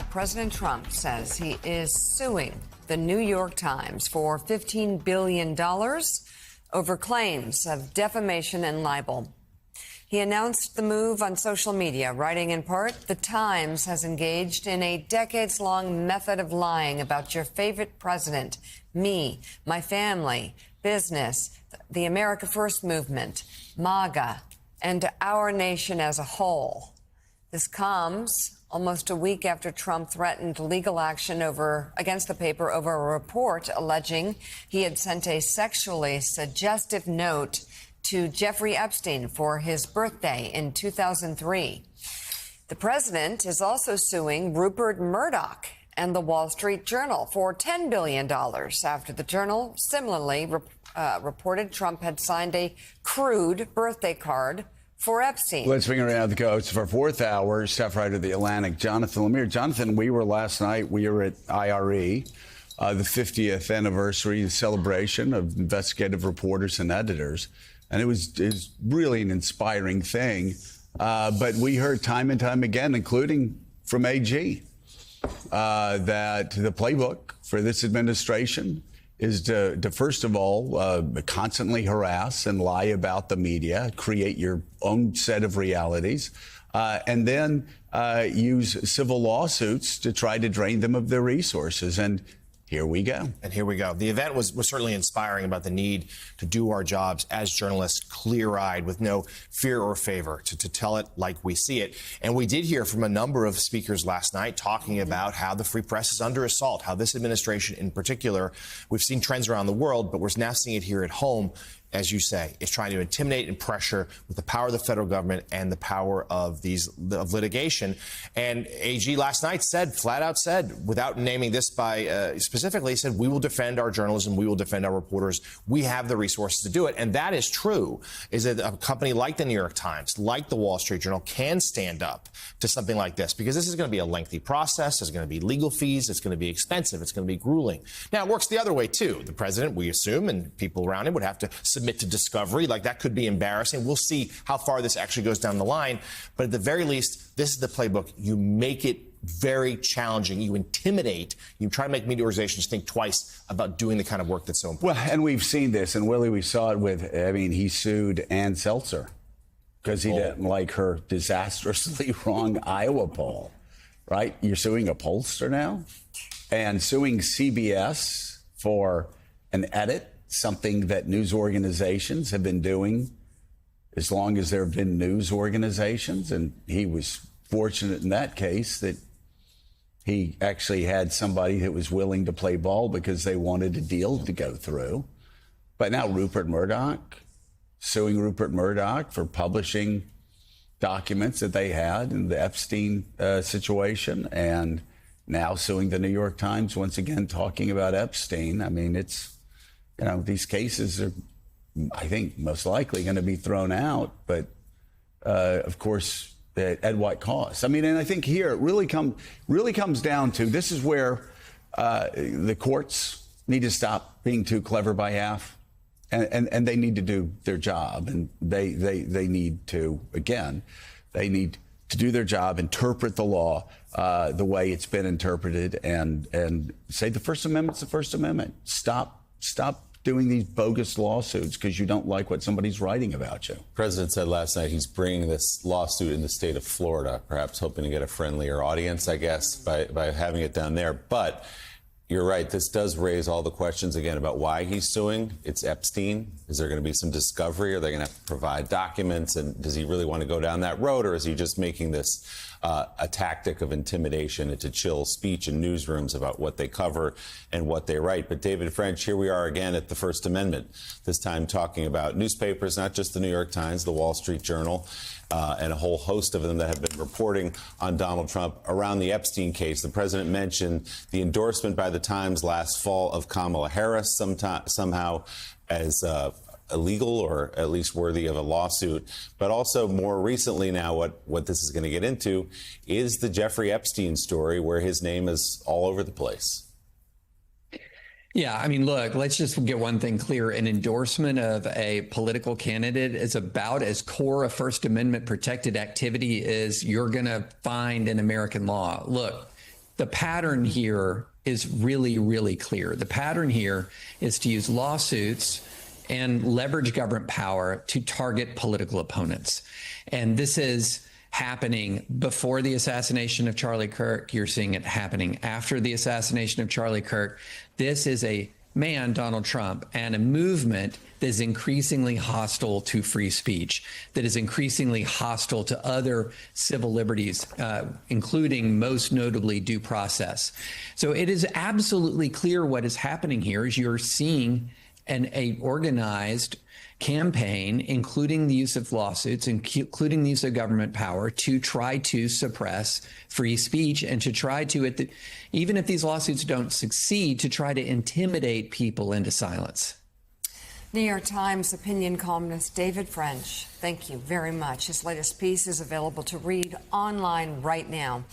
President Trump says he is suing the New York Times for $15 billion over claims of defamation and libel. He announced the move on social media, writing in part, "The Times has engaged in a decades-long method of lying about your favorite president, me, my family, business, the America First movement, MAGA, and our nation as a whole." This comes almost a week after Trump threatened legal action against the paper over a report alleging he had sent a sexually suggestive note to Jeffrey Epstein for his birthday in 2003. The president is also suing Rupert Murdoch and the Wall Street Journal for $10 billion after the Journal similarly reported Trump had signed a crude birthday card for Epstein. Let's bring around the coast for fourth hour, staff writer of The Atlantic, Jonathan Lemire. Jonathan, we were at IRE, the 50th anniversary celebration of investigative reporters and editors. And it was really an inspiring thing. But we heard time and time again, including from AG, that the playbook for this administration is to first of all, constantly harass and lie about the media, create your own set of realities, and then use civil lawsuits to try to drain them of their resources. And here we go. And here we go. The event was certainly inspiring about the need to do our jobs as journalists, clear-eyed, with no fear or favor, to tell it like we see it. And we did hear from a number of speakers last night talking about how the free press is under assault, how this administration in particular, we've seen trends around the world, but we're now seeing it here at home, as you say, is trying to intimidate and pressure with the power of the federal government and the power of litigation. And AG last night flat out said, without naming this by specifically, said, we will defend our journalism, we will defend our reporters, we have the resources to do it. And that is true, is that a company like the New York Times, like the Wall Street Journal, can stand up to something like this, because this is going to be a lengthy process, there's going to be legal fees, it's going to be expensive, it's going to be grueling. Now, it works the other way, too. The president, we assume, and people around him would have to submit to discovery. Like, that could be embarrassing. We'll see how far this actually goes down the line. But at the very least, this is the playbook. You make it very challenging. You intimidate. You try to make media organizations think twice about doing the kind of work that's so important. Well, and we've seen this. And Willie, we saw it with, he sued Ann Seltzer because he didn't like her disastrously wrong Iowa poll, right? You're suing a pollster now and suing CBS for an edit, something that news organizations have been doing as long as there have been news organizations. And he was fortunate in that case that he actually had somebody that was willing to play ball because they wanted a deal to go through. But now Rupert Murdoch, suing Rupert Murdoch for publishing documents that they had in the Epstein situation, and now suing the New York Times once again, talking about Epstein. I mean, it's, these cases are, I think, most likely going to be thrown out. But, of course, at what cost? And I think here it really comes down to, this is where the courts need to stop being too clever by half. And they need to do their job. And they need to, again, they need to do their job, interpret the law the way it's been interpreted, and say the First Amendment's the First Amendment. Stop doing these bogus lawsuits because you don't like what somebody's writing about you. The president said last night he's bringing this lawsuit in the state of Florida, perhaps hoping to get a friendlier audience, I guess, by having it down there. But you're right, this does raise all the questions again about why he's suing. It's Epstein. Is there going to be some discovery? Are they going to have to provide documents? And does he really want to go down that road? Or is he just making this a tactic of intimidation and to chill speech in newsrooms about what they cover and what they write? But David French, here we are again at the First Amendment, this time talking about newspapers, not just the New York Times, the Wall Street Journal, and a whole host of them that have been reporting on Donald Trump around the Epstein case. The president mentioned the endorsement by the Times last fall of Kamala Harris somehow as illegal or at least worthy of a lawsuit. But also more recently now, what this is going to get into is the Jeffrey Epstein story, where his name is all over the place. Yeah, look, let's just get one thing clear. An endorsement of a political candidate is about as core a First Amendment protected activity as you're going to find in American law. Look, the pattern here is really, really clear. The pattern here is to use lawsuits and leverage government power to target political opponents. And this is happening before the assassination of Charlie Kirk. You're seeing it happening after the assassination of Charlie Kirk. This is a man, Donald Trump, and a movement that is increasingly hostile to free speech, that is increasingly hostile to other civil liberties, including most notably due process. So it is absolutely clear what is happening here is you're seeing an organized campaign, including the use of lawsuits, including the use of government power, to try to suppress free speech and to try to, even if these lawsuits don't succeed, to try to intimidate people into silence. New York Times opinion columnist David French, thank you very much. His latest piece is available to read online right now.